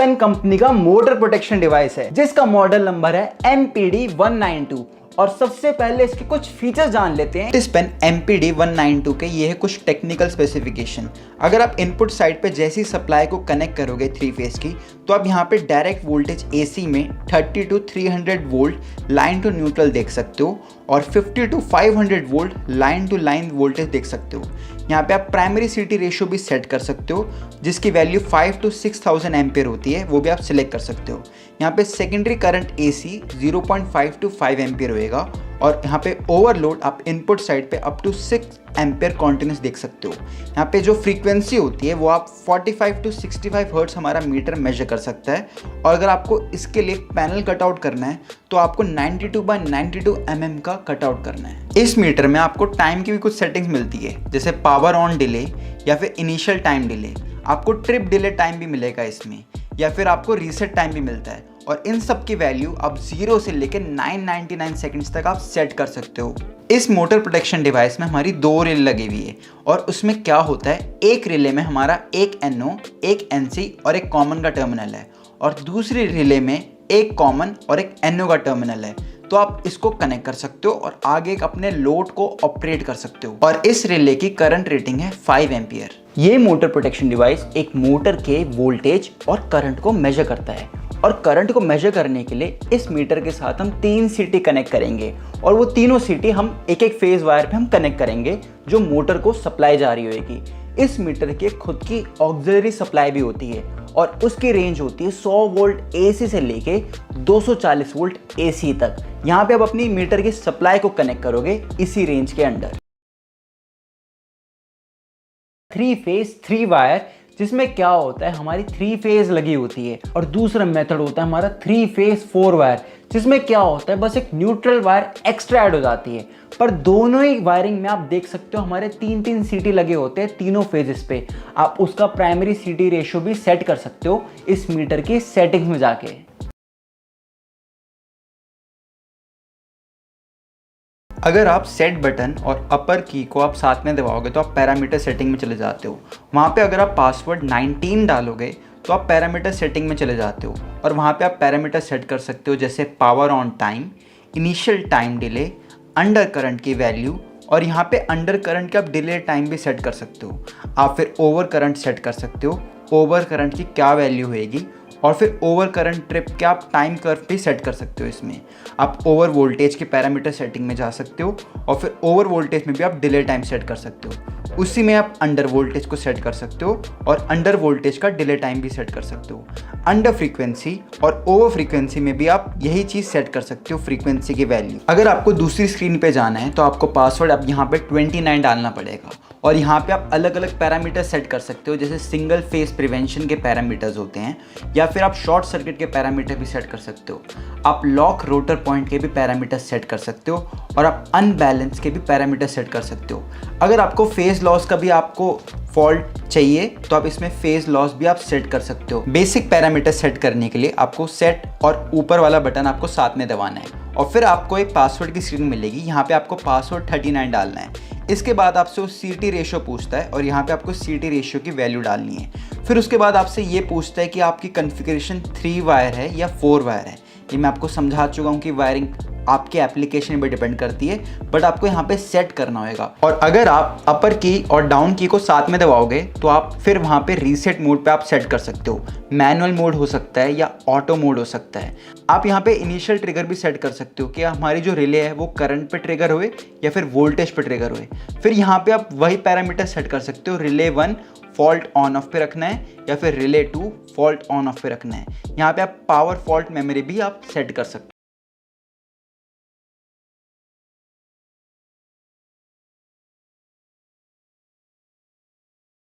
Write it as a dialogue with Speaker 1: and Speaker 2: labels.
Speaker 1: टिस्पेन company का motor protection device है जिसका मॉडल नंबर है MPD192। और सबसे पहले इसके कुछ फीचर्स जान लेते हैं।
Speaker 2: टिस्पेन MPD192 के ये है कुछ टेक्निकल स्पेसिफिकेशन। अगर आप इनपुट साइड पे जैसी सप्लाई को कनेक्ट करोगे 3 फेज की, तो आप यहाँ पे डायरेक्ट वोल्टेज AC में 30 to 300 volt line to neutral देख सकते हो और 50 to 500 volt line to line voltage देख सकते हो। यहाँ पे आप प्राइमरी CT रेशियो भी सेट कर सकते हो जिसकी वैल्यू 5 to 6000 एम्पियर होती है, वो भी आप सिलेक्ट कर सकते हो। यहाँ पे secondary current AC 0.5 to 5 ampere होएगा और यहाँ पे ओवरलोड आप इनपुट साइड पे अप टू 6 एम्पियर कॉन्टिन्यूस देख सकते हो। यहाँ पे जो फ्रीक्वेंसी होती है वो आप 45 to 65 हर्ट्ज हमारा मीटर मेजर कर सकता है। और अगर आपको इसके लिए पैनल कटआउट करना है तो आपको 92x92 mm का कटआउट करना है। इस मीटर में आपको टाइम की भी कुछ सेटिंग्स मिलती है, जैसे पावर ऑन डिले या फिर इनिशियल टाइम डिले। आपको ट्रिप डिले टाइम भी मिलेगा इसमें, या फिर आपको रीसेट टाइम भी मिलता है। और इन सब की वैल्यू आप 0 से लेकर 999 सेकंड्स तक आप सेट कर सकते हो। इस मोटर प्रोटेक्शन डिवाइस में हमारी 2 रिले लगी हुई है और उसमें क्या होता है, एक रिले में हमारा एक NO, एक NC और एक कॉमन का टर्मिनल है और दूसरी रिले में एक कॉमन और एक NO का टर्मिनल है। तो आप इसको कनेक्ट कर सकते हो और आगे अपने लोड को ऑपरेट कर सकते हो। और इस रिले की करंट रेटिंग है 5 एम्पियर।
Speaker 1: ये मोटर प्रोटेक्शन डिवाइस एक मोटर के वोल्टेज और करंट को मेजर करता है और करंट को मेजर करने के लिए इस मीटर के साथ हम 3 CT कनेक्ट करेंगे और वो तीनों CT हम एक एक फेज वायर पे हम कनेक्ट करेंगे जो मोटर को सप्लाई जा रही होगी। इस मीटर की खुद की ऑक्सिलरी सप्लाई भी होती है और उसकी रेंज होती है 100 वोल्ट AC से लेके 240 वोल्ट AC तक। यहाँ पे आप अपनी मीटर की सप्लाई को कनेक्ट करोगे इसी रेंज के अंडर। 3 फेज 3 वायर, जिसमें क्या होता है हमारी 3 फेज लगी होती है, और दूसरा मेथड होता है हमारा 3 फेज 4 वायर, जिसमें क्या होता है बस एक न्यूट्रल वायर एक्स्ट्रा ऐड हो जाती है। पर दोनों ही वायरिंग में आप देख सकते हो हमारे 3 CT लगे होते हैं तीनों फेजेस पे। आप उसका प्राइमरी CT रेशियो भी सेट कर सकते हो इस मीटर की सेटिंग्स में जाके।
Speaker 2: अगर आप सेट बटन और अपर की को आप साथ में दबाओगे तो आप पैरामीटर सेटिंग में चले जाते हो। वहाँ पे अगर आप पासवर्ड 19 डालोगे तो आप पैरामीटर सेटिंग में चले जाते हो और वहाँ पे आप पैरामीटर सेट कर सकते हो, जैसे power on time, initial time delay, under current की वैल्यू, और यहाँ पे अंडर करंट के आप डिले टाइम भी सेट कर सकते हो। आप फिर ओवर करंट सेट कर सकते हो, ओवर करंट की क्या वैल्यू होएगी, और फिर ओवर करंट ट्रिप के आप टाइम कर्व भी सेट कर सकते हो। इसमें आप ओवर वोल्टेज के पैरामीटर सेटिंग में जा सकते हो और फिर ओवर वोल्टेज में भी आप डिले टाइम सेट कर सकते हो। उसी में आप अंडर वोल्टेज को सेट कर सकते हो और अंडर वोल्टेज का डिले टाइम भी सेट कर सकते हो। अंडर फ्रीक्वेंसी और ओवर फ्रीक्वेंसी में भी आप यही चीज़ सेट कर सकते हो, फ्रीक्वेंसी की वैल्यू। अगर आपको दूसरी स्क्रीन पे जाना है तो आपको पासवर्ड अब यहाँ पे 29 डालना पड़ेगा और यहाँ पे आप अलग अलग पैरामीटर सेट कर सकते हो, जैसे सिंगल फेज प्रिवेंशन के पैरामीटर्स होते हैं, या फिर आप शॉर्ट सर्किट के पैरामीटर भी सेट कर सकते हो। आप लॉक रोटर पॉइंट के भी पैरामीटर सेट कर सकते हो और आप अनबैलेंस के भी पैरामीटर सेट कर सकते हो। अगर आपको फेज लॉस का भी आपको फॉल्ट चाहिए तो आप इसमें फेज लॉस भी आप सेट कर सकते हो। बेसिक पैरामीटर सेट करने के लिए आपको सेट और ऊपर वाला बटन आपको साथ में दबाना है और फिर आपको एक पासवर्ड की स्क्रीन मिलेगी। यहाँ पे आपको पासवर्ड 39 डालना है। इसके बाद आपसे वो CT रेशियो पूछता है और यहाँ पे आपको CT रेशियो की वैल्यू डालनी है। फिर उसके बाद आपसे ये पूछता है कि आपकी कॉन्फ़िगरेशन 3 वायर है या 4 वायर है। ये मैं आपको समझा चुका हूँ कि वायरिंग आपके एप्लीकेशन पे डिपेंड करती है, बट आपको यहाँ पे सेट करना होगा। और अगर आप अपर की और डाउन की को साथ में दबाओगे तो आप फिर वहाँ पे रीसेट मोड पे आप सेट कर सकते हो। मैनुअल मोड हो सकता है या ऑटो मोड हो सकता है। आप यहाँ पे इनिशियल ट्रिगर भी सेट कर सकते हो कि हमारी जो रिले है वो करंट पे ट्रिगर हुए या फिर वोल्टेज पे ट्रिगर हुए। फिर यहाँ पे आप वही पैरामीटर सेट कर सकते हो, रिले 1 फॉल्ट ऑन ऑफ पे रखना है या फिर रिले 2 फॉल्ट ऑन ऑफ पे रखना है। यहाँ पे आप पावर फॉल्ट मेमोरी भी आप सेट कर सकते हो।